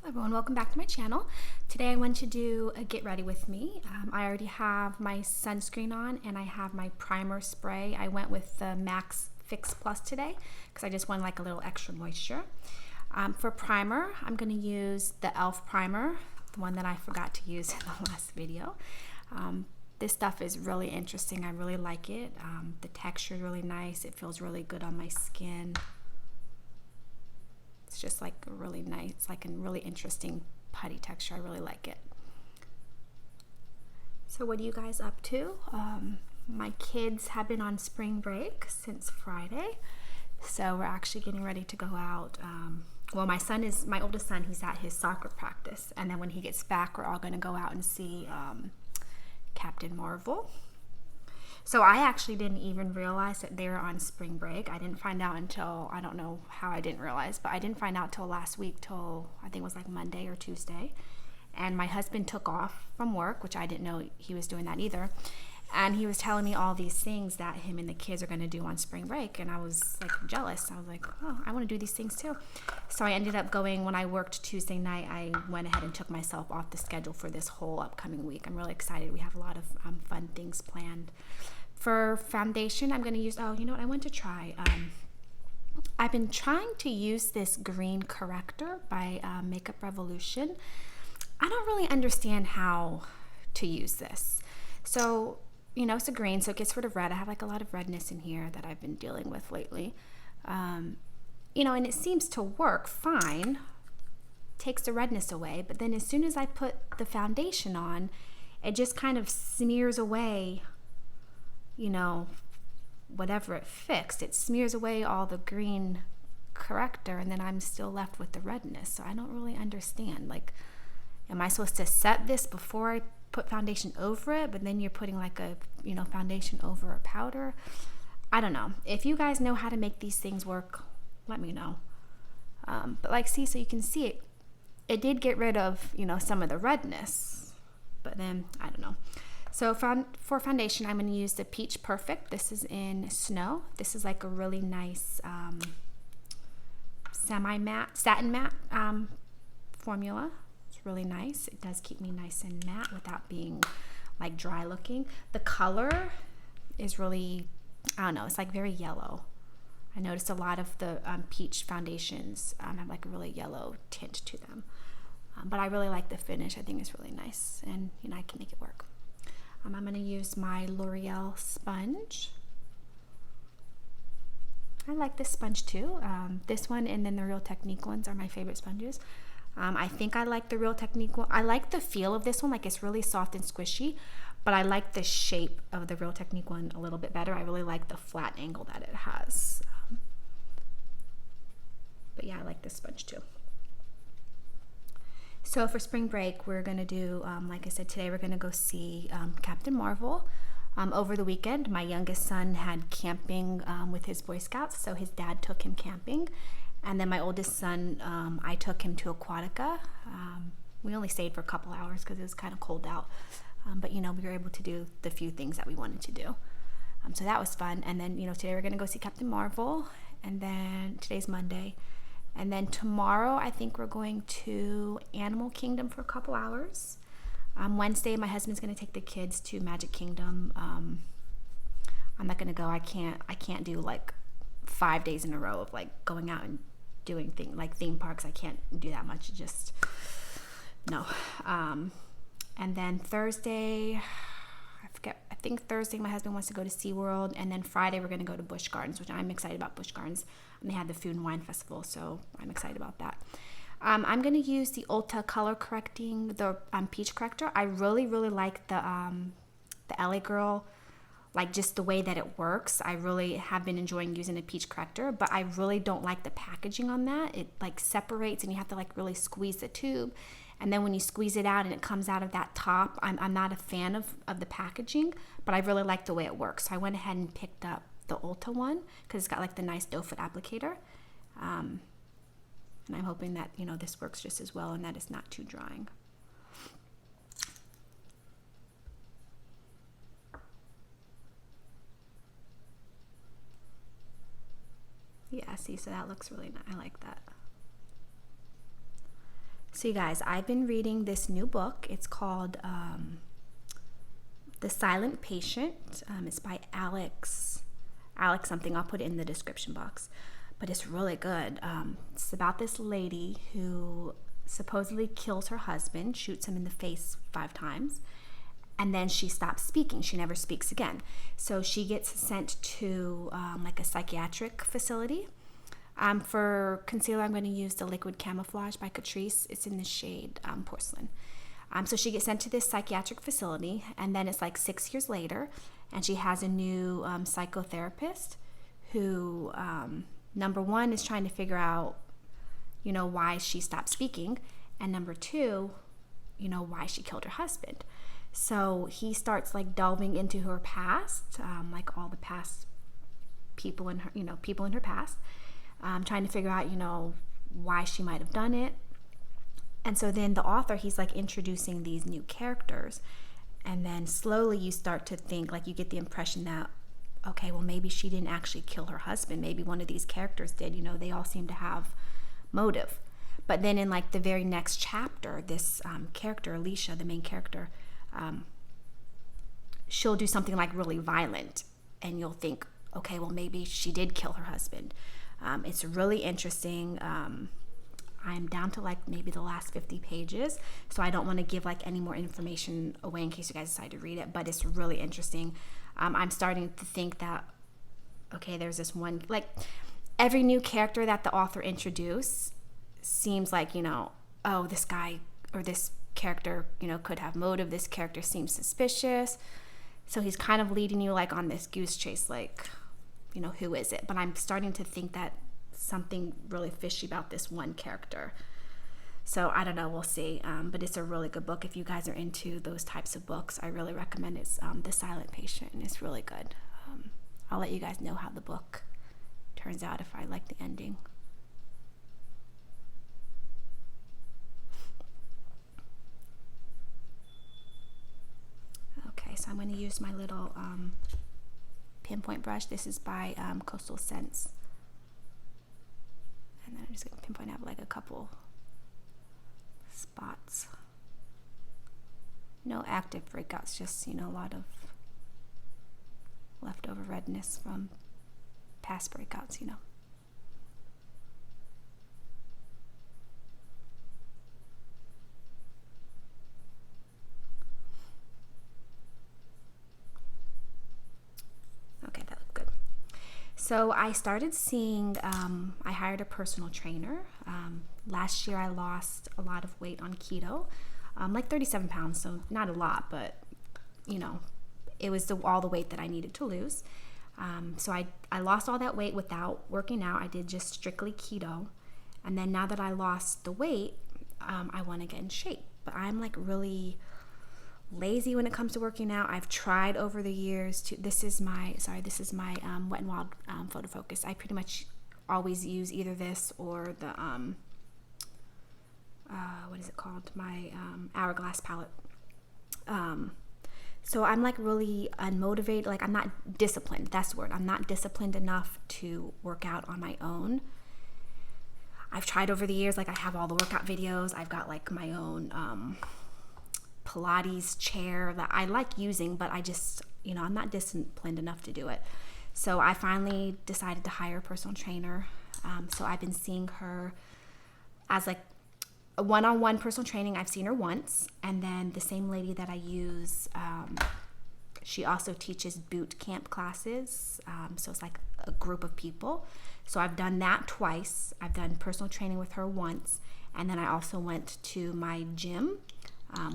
Everyone, welcome back to my channel. Today I want to do a get ready with me. I already have my sunscreen on and I have my primer spray. I went with the Max Fix Plus today because I just wanted like a little extra moisture. For primer, I'm going to use the e.l.f. primer, the one that I forgot to use in the last video. This stuff is really interesting. I really like it. The texture is really nice. It feels really good on my skin. It's just like really nice, like a really interesting putty texture. I really like it. So what are you guys up to? My kids have been on spring break since Friday. So we're actually getting ready to go out. Well, my oldest son, he's at his soccer practice. And then when he gets back, we're all gonna go out and see Captain Marvel. So I actually didn't even realize that they were on spring break. I didn't find out until, I don't know how I didn't realize, but I didn't find out till last week, till I think it was like Monday or Tuesday. And my husband took off from work, which I didn't know he was doing that either. And he was telling me all these things that him and the kids are gonna do on spring break. And I was like jealous. I was like, oh, I wanna do these things too. So I ended up going, when I worked Tuesday night, I went ahead and took myself off the schedule for this whole upcoming week. I'm really excited. We have a lot of fun things planned. For foundation, I'm gonna use, oh, you know what I want to try? I've been trying to use this green corrector by Makeup Revolution. I don't really understand how to use this. So, you know, it's a green, so it gets rid of red. I have like a lot of redness in here that I've been dealing with lately. You know, and it seems to work fine. Takes the redness away, but then as soon as I put the foundation on, it just kind of smears away, you know, whatever it fixed. It smears away all the green corrector, and then I'm still left with the redness. So I don't really understand. Like, am I supposed to set this before I put foundation over it, but then you're putting like a, you know, foundation over a powder? I don't know. If you guys know how to make these things work, let me know. But like, see, so you can see it. It did get rid of, you know, some of the redness, but then I don't know. So for foundation, I'm going to use the Peach Perfect. This is in Snow. This is like a really nice semi-matte, satin matte formula. It's really nice. It does keep me nice and matte without being like dry looking. The color is really, I don't know, it's like very yellow. I noticed a lot of the peach foundations have like a really yellow tint to them. But I really like the finish. I think it's really nice, and you know, I can make it work. I'm going to use my L'Oreal sponge. I like this sponge too. This one and then the Real Technique ones are my favorite sponges. I think I like the Real Technique one. I like the feel of this one, like it's really soft and squishy, but I like the shape of the Real Technique one a little bit better. I really like the flat angle that it has. But yeah, I like this sponge too. So for spring break, we're going to do, like I said, today we're going to go see Captain Marvel. Over the weekend, my youngest son had camping with his Boy Scouts, so his dad took him camping. And then my oldest son, I took him to Aquatica. We only stayed for a couple hours because it was kind of cold out. But, you know, we were able to do the few things that we wanted to do. So that was fun. And then, you know, today we're going to go see Captain Marvel. And then today's Monday. And then tomorrow, I think we're going to Animal Kingdom for a couple hours. Wednesday, my husband's going to take the kids to Magic Kingdom. I'm not going to go. I can't do like 5 days in a row of like going out and doing things like theme parks. I can't do that much. Just no. And then Thursday, I think Thursday my husband wants to go to SeaWorld, and then Friday we're going to go to Busch Gardens, which I'm excited about Busch Gardens. And they had the Food and Wine Festival, so I'm excited about that. I'm going to use the Ulta Color Correcting, the Peach Corrector. I really, really like the LA Girl, like just the way that it works. I really have been enjoying using a peach corrector, but I really don't like the packaging on that. It like separates and you have to like really squeeze the tube. And then when you squeeze it out and it comes out of that top, I'm not a fan of the packaging, but I really like the way it works. So I went ahead and picked up the Ulta one because it's got like the nice doe foot applicator. And I'm hoping that, you know, this works just as well and that it's not too drying. Yeah, see, so that looks really nice. I like that. So you guys, I've been reading this new book. It's called The Silent Patient. It's by Alex something. I'll put it in the description box. But it's really good. It's about this lady who supposedly kills her husband, shoots him in the face 5 times, and then she stops speaking. She never speaks again. So she gets sent to like a psychiatric facility. For concealer, I'm going to use the Liquid Camouflage by Catrice. It's in the shade Porcelain. So she gets sent to this psychiatric facility, and then it's like 6 years later, and she has a new psychotherapist who, number one, is trying to figure out, why she stopped speaking, and number two, why she killed her husband. So he starts like delving into her past, like all the past people in her past, trying to figure out, why she might have done it. And so then the author, he's like introducing these new characters, and then slowly you start to think, like you get the impression that, okay, well maybe she didn't actually kill her husband. Maybe one of these characters did. They all seem to have motive. But then in like the very next chapter, this character, Alicia, the main character, she'll do something like really violent, and you'll think, okay, well maybe she did kill her husband. It's really interesting. I'm down to like maybe the last 50 pages, so I don't want to give like any more information away in case you guys decide to read it, but it's really interesting. I'm starting to think that, okay, there's this one, like every new character that the author introduced seems like, oh, this guy or this character, could have motive. This character seems suspicious. So he's kind of leading you like on this goose chase, like, who is it? But I'm starting to think that something really fishy about this one character. So I don't know, we'll see. But it's a really good book. If you guys are into those types of books, I really recommend it. It's The Silent Patient, and it's really good. I'll let you guys know how the book turns out if I like the ending. Okay, so I'm going to use my little pinpoint brush. This is by Coastal Scents. And then I'm just going to pinpoint out like a couple spots. No active breakouts, just, a lot of leftover redness from past breakouts, Okay, that looked good. So I started seeing, I hired a personal trainer. Last year I lost a lot of weight on keto, like 37 pounds, so not a lot, but it was all the weight that I needed to lose. So I lost all that weight without working out. I did just strictly keto. And then now that I lost the weight, I want to get in shape. But I'm like really lazy when it comes to working out. I've tried over the years to, this is my Wet n Wild photo focus. I pretty much always use either this or the what is it called, my Hourglass palette. So I'm like really unmotivated, like I'm not disciplined, that's the word. I'm not disciplined enough to work out on my own. I've tried over the years, like I have all the workout videos. I've got like my own Pilates chair that I like using, but I just, I'm not disciplined enough to do it. So I finally decided to hire a personal trainer. So I've been seeing her as like a one-on-one personal training. I've seen her once, and then the same lady that I use, she also teaches boot camp classes. So it's like a group of people. So I've done that twice. I've done personal training with her once, and then I also went to my gym.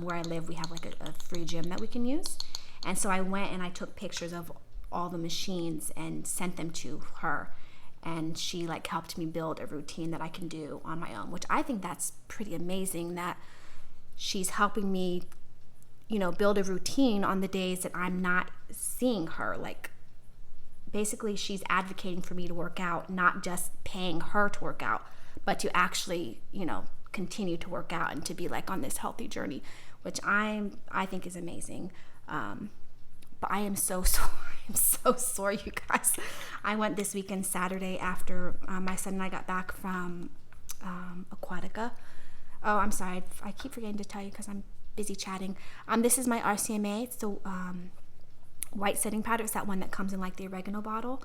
Where I live, we have like a free gym that we can use. And so I went and I took pictures of all the machines and sent them to her. And she like helped me build a routine that I can do on my own, which I think that's pretty amazing that she's helping me, build a routine on the days that I'm not seeing her. Like basically she's advocating for me to work out, not just paying her to work out, but to actually, continue to work out and to be like on this healthy journey, which I think is amazing. But I am so sore. I'm so sore, you guys. I went this weekend Saturday after my son and I got back from Aquatica. Oh, I'm sorry. I keep forgetting to tell you because I'm busy chatting. This is my RCMA. It's the white setting powder. It's that one that comes in like the oregano bottle.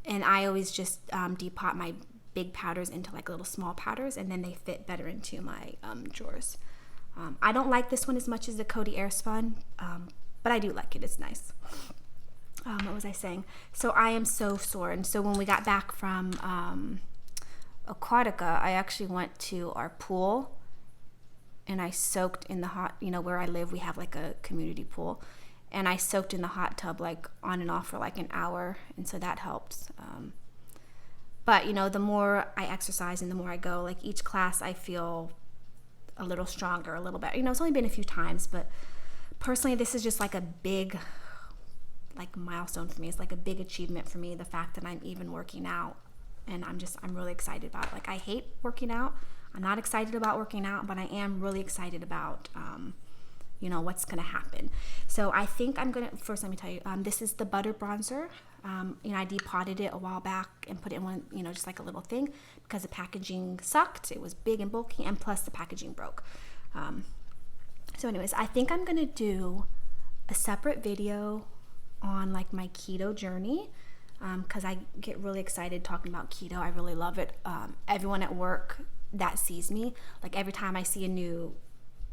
And I always just depot my big powders into like little small powders, and then they fit better into my drawers. I don't like this one as much as the Coty Airspun, but I do like it. It's nice. What was I saying? So I am so sore. And so when we got back from Aquatica, I actually went to our pool and I soaked in the hot, where I live, we have like a community pool. And I soaked in the hot tub like on and off for like an hour. And so that helped. But, the more I exercise and the more I go, like each class I feel a little stronger, a little better. It's only been a few times, but personally this is just like a big like milestone for me. It's like a big achievement for me, the fact that I'm even working out, and I'm really excited about it. Like I hate working out. I'm not excited about working out, but I am really excited about what's gonna happen. So I think I'm gonna, first let me tell you, this is the butter bronzer. I depotted it a while back and put it in one, just like a little thing, because the packaging sucked. It was big and bulky, and plus the packaging broke. So anyways, I think I'm gonna do a separate video on like my keto journey, because I get really excited talking about keto. I really love it. Everyone at work that sees me, like every time I see a new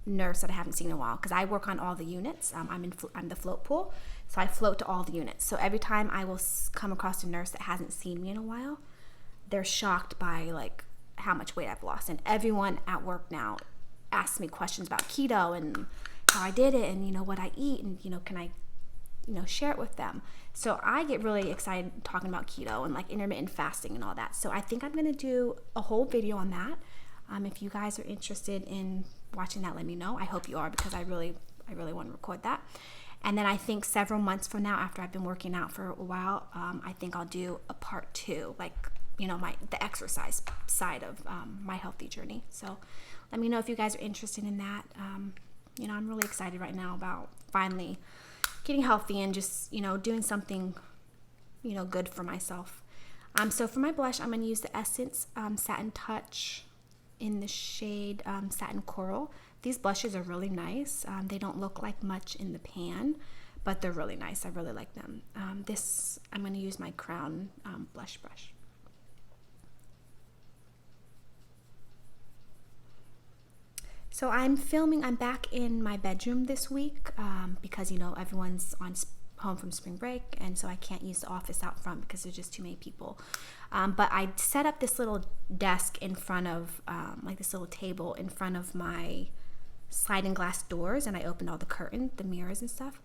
nurse that I haven't seen in a while, because I work on all the units. I'm the float pool, so I float to all the units. So every time I will come across a nurse that hasn't seen me in a while, they're shocked by like how much weight I've lost. And everyone at work now asks me questions about keto and how I did it, and what I eat, and can I share it with them. So I get really excited talking about keto and like intermittent fasting and all that. So I think I'm gonna do a whole video on that. If you guys are interested in watching that, let me know. I hope you are, because I really want to record that. And then I think several months from now, after I've been working out for a while, I think I'll do a part 2, like the exercise side of my healthy journey. So let me know if you guys are interested in that. I'm really excited right now about finally getting healthy and just doing something good for myself. So for my blush, I'm going to use the Essence Satin Touch in the shade Satin Coral. These blushes are really nice. They don't look like much in the pan, but they're really nice. I really like them. I'm going to use my Crown blush brush. So I'm back in my bedroom this week, because everyone's home from spring break, and so I can't use the office out front because there's just too many people. But I set up this little desk in front of, like this little table in front of my sliding glass doors, and I opened all the mirrors and stuff,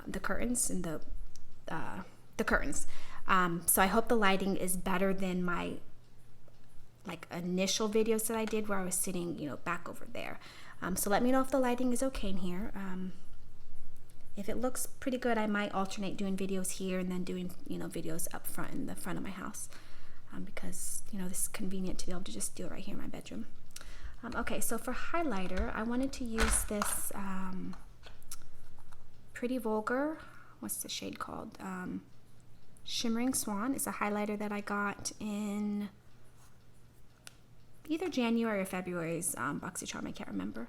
the curtains and the curtains. So I hope the lighting is better than my like initial videos that I did where I was sitting, back over there. So let me know if the lighting is okay in here. If it looks pretty good, I might alternate doing videos here and then doing, videos up front in the front of my house, because, this is convenient to be able to just do it right here in my bedroom. Okay, so for highlighter, I wanted to use this Pretty Vulgar, what's the shade called? Shimmering Swan. It's a highlighter that I got in either January or February's BoxyCharm, I can't remember.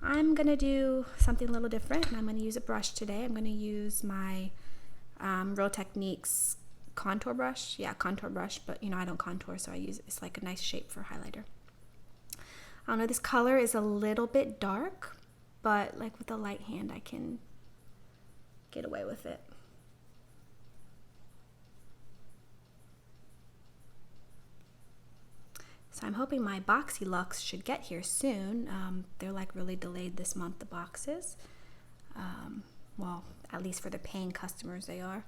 I'm going to do something a little different, and I'm going to use a brush today. I'm going to use my Real Techniques contour brush. Yeah, contour brush, but I don't contour, so it's like a nice shape for highlighter. I don't know, this color is a little bit dark, but like with a light hand I can get away with it. So I'm hoping my boxyluxe should get here soon. They're like really delayed this month, the boxes. Well, at least for the paying customers they are.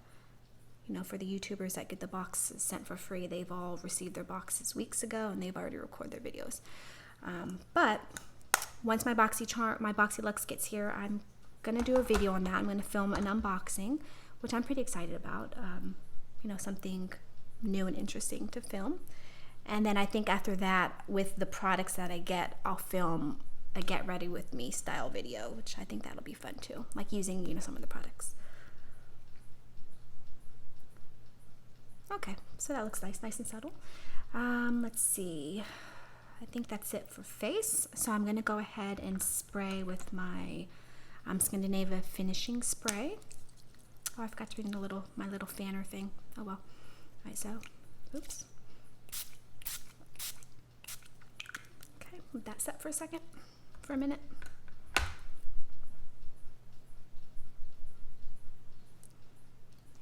For the YouTubers that get the boxes sent for free, they've all received their boxes weeks ago and they've already recorded their videos. But once my boxyluxe gets here, I'm gonna do a video on that. I'm gonna film an unboxing, which I'm pretty excited about. Something new and interesting to film. And then I think after that, with the products that I get, I'll film a get ready with me style video, which I think that'll be fun too, like using, some of the products. Okay, so that looks nice and subtle. Let's see. I think that's it for face. So I'm going to go ahead and spray with my Scandinavia finishing spray. Oh, I forgot to bring my little fanner thing. Oh well. All right, so, oops. Okay, let that set for a minute.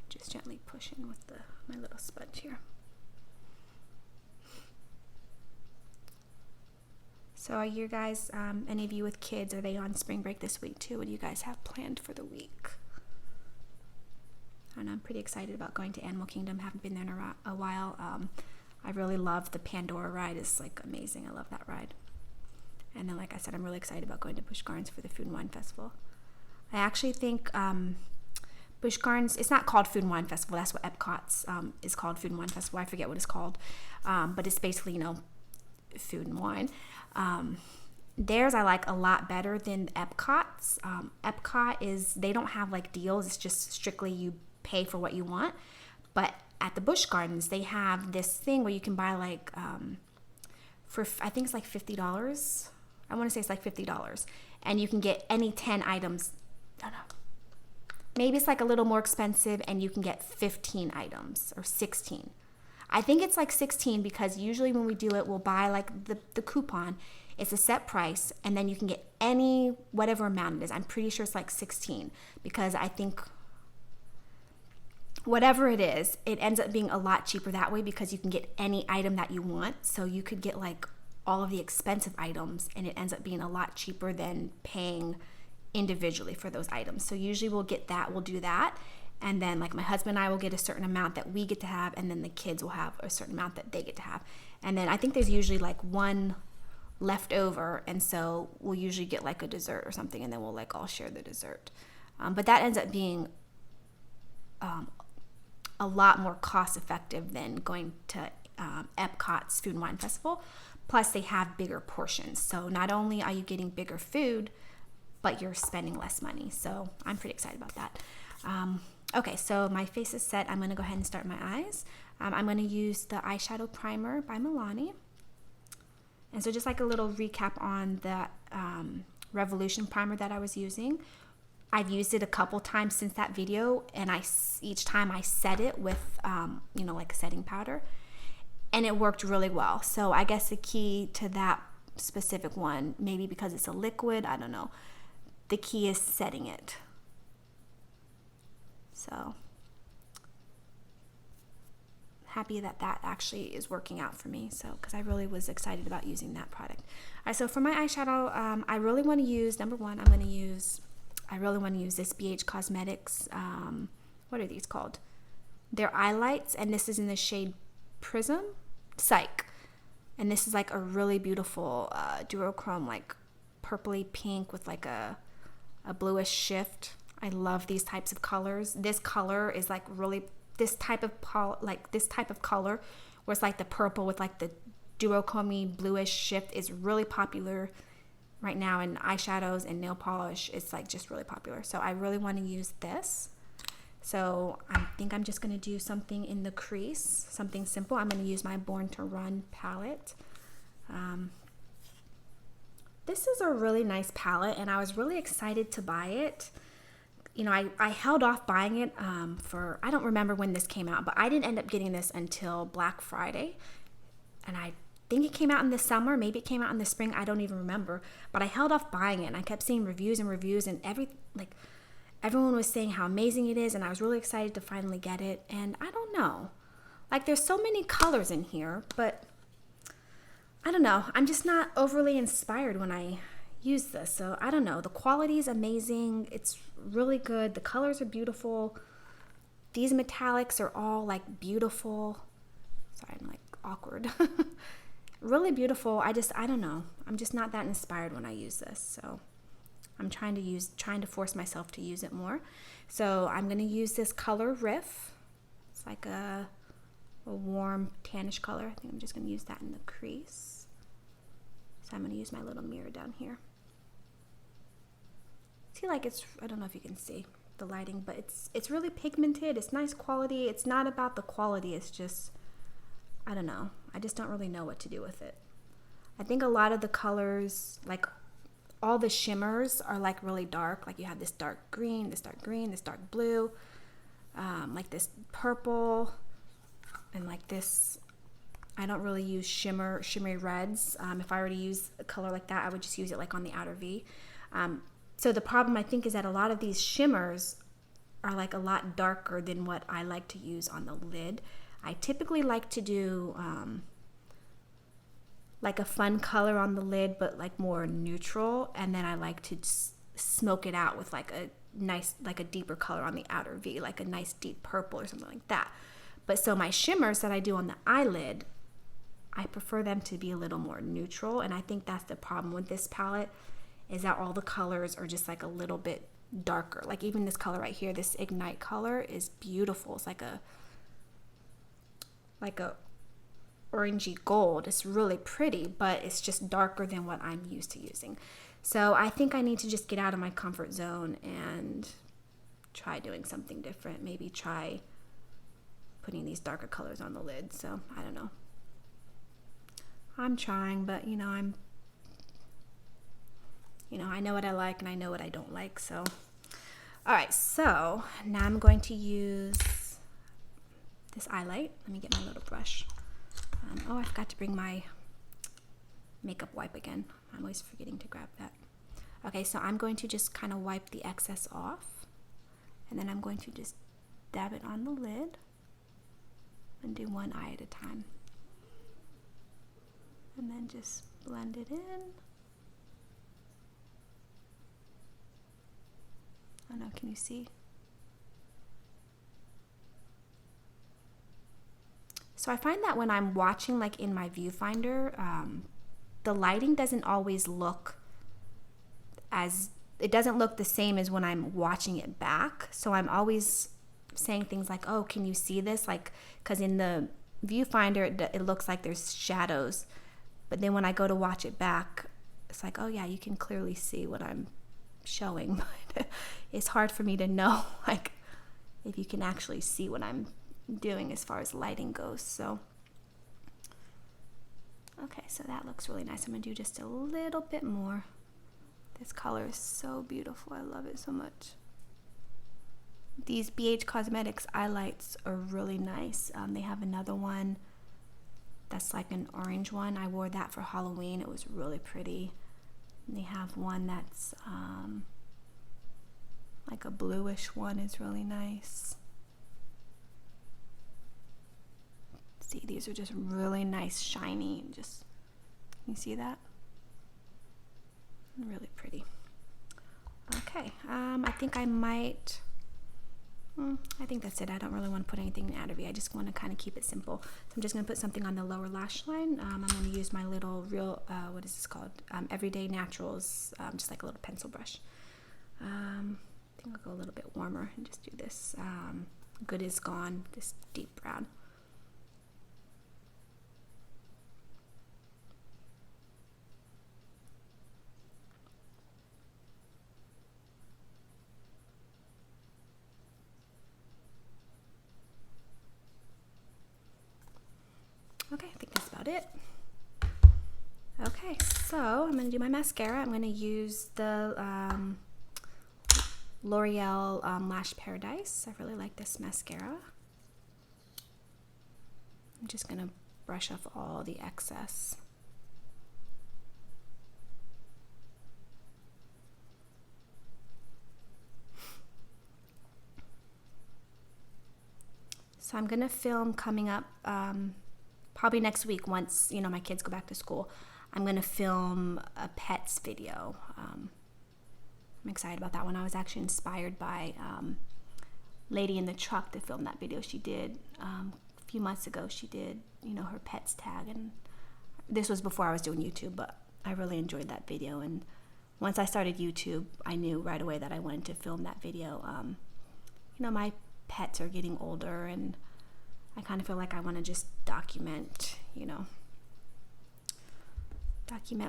Just gently push in with my little sponge here. So are you guys, any of you with kids, are they on spring break this week too? What do you guys have planned for the week? I don't know, I'm pretty excited about going to Animal Kingdom. Haven't been there in a while. I really love the Pandora ride. It's like amazing. I love that ride. And then, like I said, I'm really excited about going to Busch Gardens for the Food and Wine Festival. I actually think Busch Gardens, it's not called Food and Wine Festival. That's what Epcot's is called, Food and Wine Festival. I forget what it's called. But it's basically, food and wine. Theirs I like a lot better than Epcot's. Epcot they don't have like deals. It's just strictly you pay for what you want. But at the Busch Gardens, they have this thing where you can buy like, for, I think it's like $50. I want to say it's like $50. And you can get any 10 items. I don't know. Maybe it's like a little more expensive and you can get 15 items or 16. I think it's like 16 because usually when we do it, we'll buy like the coupon. It's a set price and then you can get any, whatever amount it is. I'm pretty sure it's like 16 because I think whatever it is, it ends up being a lot cheaper that way because you can get any item that you want. So you could get like all of the expensive items and it ends up being a lot cheaper than paying individually for those items. So usually we'll do that. And then like my husband and I will get a certain amount that we get to have, and then the kids will have a certain amount that they get to have. And then I think there's usually like one left over, and so we'll usually get like a dessert or something, and then we'll like all share the dessert. But that ends up being a lot more cost effective than going to Epcot's Food and Wine Festival. Plus they have bigger portions. So not only are you getting bigger food, but you're spending less money. So I'm pretty excited about that. Okay, so my face is set. I'm going to go ahead and start my eyes. I'm going to use the eyeshadow primer by Milani. And so just like a little recap on the Revolution primer that I was using. I've used it a couple times since that video, and each time I set it with, like a setting powder, and it worked really well. So I guess the key to that specific one, maybe because it's a liquid, I don't know, the key is setting it. So happy that actually is working out for me. So because I really was excited about using that product. All right, so for my eyeshadow, I really want to use, number one, I really want to use this BH Cosmetics, what are these called? They're eyelights, and this is in the shade Prism Psych. And this is like a really beautiful duochrome, like purpley pink with like a bluish shift. I love these types of colors. This color is like really this type of color where it's like the purple with like the duochrome bluish shift is really popular right now in eyeshadows and nail polish. It's like just really popular. So I really want to use this. So I think I'm just going to do something in the crease, something simple. I'm going to use my Born to Run palette. This is a really nice palette, and I was really excited to buy it. I held off buying it I don't remember when this came out, but I didn't end up getting this until Black Friday. And I think it came out in the summer, maybe it came out in the spring, I don't even remember. But I held off buying it, and I kept seeing reviews, and everyone was saying how amazing it is, and I was really excited to finally get it. And I don't know. Like, there's so many colors in here, but I don't know. I'm just not overly inspired when I use this. So I don't know. The quality is amazing. It's really good. The colors are beautiful. These metallics are all like beautiful. Sorry, I'm like awkward. Really beautiful. I don't know. I'm just not that inspired when I use this. So I'm trying to force myself to use it more. So I'm going to use this color Riff. It's like a warm tannish color. I think I'm just going to use that in the crease. So I'm going to use my little mirror down here. See, like I don't know if you can see the lighting, but it's really pigmented. It's nice quality. It's not about the quality. It's just, I don't know. I just don't really know what to do with it. I think a lot of the colors, like all the shimmers are like really dark. Like you have this dark green, this dark green, this dark blue, like this purple, and like this. I don't really use shimmery reds. If I were to use a color like that, I would just use it like on the outer V. So the problem I think is that a lot of these shimmers are like a lot darker than what I like to use on the lid. I typically like to do like a fun color on the lid, but like more neutral, and then I like to smoke it out with like a nice, like a deeper color on the outer V, like a nice deep purple or something like that. But so my shimmers that I do on the eyelid, I prefer them to be a little more neutral, and I think that's the problem with this palette, is that all the colors are just like a little bit darker. Like even this color right here, this Ignite color is beautiful. It's like a orangey gold. It's really pretty, but it's just darker than what I'm used to using. So I think I need to just get out of my comfort zone and try doing something different. Maybe try putting these darker colors on the lid. So I don't know. I'm trying, but I know what I like and I know what I don't like. So, all right. So now I'm going to use this highlight. Let me get my little brush. I forgot to bring my makeup wipe again. I'm always forgetting to grab that. Okay, so I'm going to just kind of wipe the excess off, and then I'm going to just dab it on the lid and do one eye at a time. And then just blend it in. I don't know, can you see? So I find that when I'm watching like in my viewfinder, the lighting doesn't always look it doesn't look the same as when I'm watching it back. So I'm always saying things like, oh, can you see this? Like, because in the viewfinder, it looks like there's shadows. But then when I go to watch it back, it's like, oh yeah, you can clearly see what I'm showing. But it's hard for me to know, like, if you can actually see what I'm doing as far as lighting goes. So, okay, so that looks really nice. I'm gonna do just a little bit more. This color is so beautiful. I love it so much. These BH Cosmetics highlights are really nice. They have another one that's like an orange one. I wore that for Halloween. It was really pretty. And they have one that's like a bluish one, is really nice. See, these are just really nice, shiny, and just, you see that? Really pretty. Okay, I think I might, I think that's it. I don't really want to put anything in Adderby. I just want to kind of keep it simple. So I'm just going to put something on the lower lash line. I'm going to use my little real, what is this called? Everyday Naturals, just like a little pencil brush. I think I'll go a little bit warmer and just do this Good Is Gone, this deep brown. Okay, I think that's about it. Okay, so I'm going to do my mascara. I'm going to use the L'Oreal Lash Paradise. I really like this mascara. I'm just going to brush off all the excess. So I'm going to film coming up probably next week, once my kids go back to school. I'm gonna film a pets video. I'm excited about that one. I was actually inspired by Lady in the Truck to film that video. She did a few months ago. She did her pets tag, and this was before I was doing YouTube, but I really enjoyed that video. And once I started YouTube, I knew right away that I wanted to film that video. My pets are getting older, and I kind of feel like I want to just document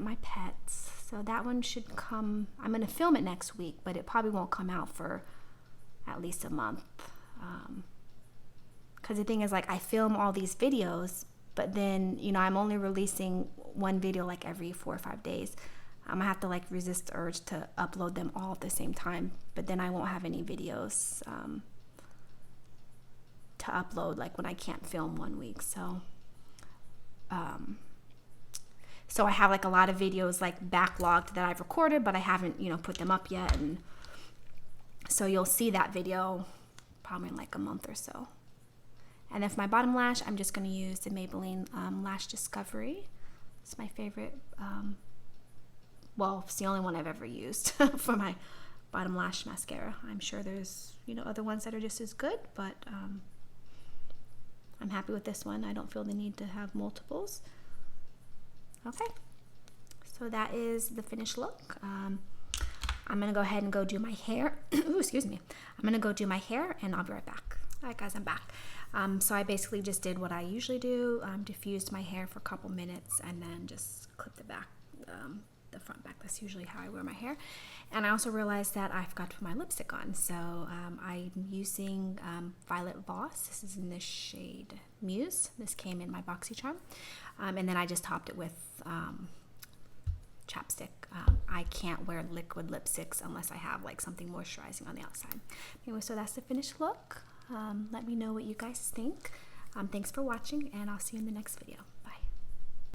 my pets. So that one should come, I'm going to film it next week, but it probably won't come out for at least a month. Because the thing is, like, I film all these videos, but then, you know, I'm only releasing one video like every 4 or 5 days. I have to like resist the urge to upload them all at the same time, but then I won't have any videos to upload like when I can't film 1 week. So so I have like a lot of videos like backlogged that I've recorded, but I haven't, you know, put them up yet. And so you'll see that video probably in like a month or so. And then for my bottom lash, I'm just going to use the Maybelline Lash Discovery. It's my favorite. Well, it's the only one I've ever used for my bottom lash mascara. I'm sure there's, you know, other ones that are just as good, but I'm happy with this one. I don't feel the need to have multiples. Okay, so that is the finished look. I'm gonna go ahead and go do my hair. Ooh, excuse me. I'm gonna go do my hair and I'll be right back. All right, guys, I'm back. So I basically just did what I usually do, diffused my hair for a couple minutes and then just clipped it back, the front back. That's usually how I wear my hair. And I also realized that I forgot to put my lipstick on. So I'm using Violet Voss. This is in the shade Muse. This came in my BoxyCharm. And then I just topped it with chapstick. I can't wear liquid lipsticks unless I have like something moisturizing on the outside. Anyway, so that's the finished look. Let me know what you guys think. Thanks for watching, and I'll see you in the next video.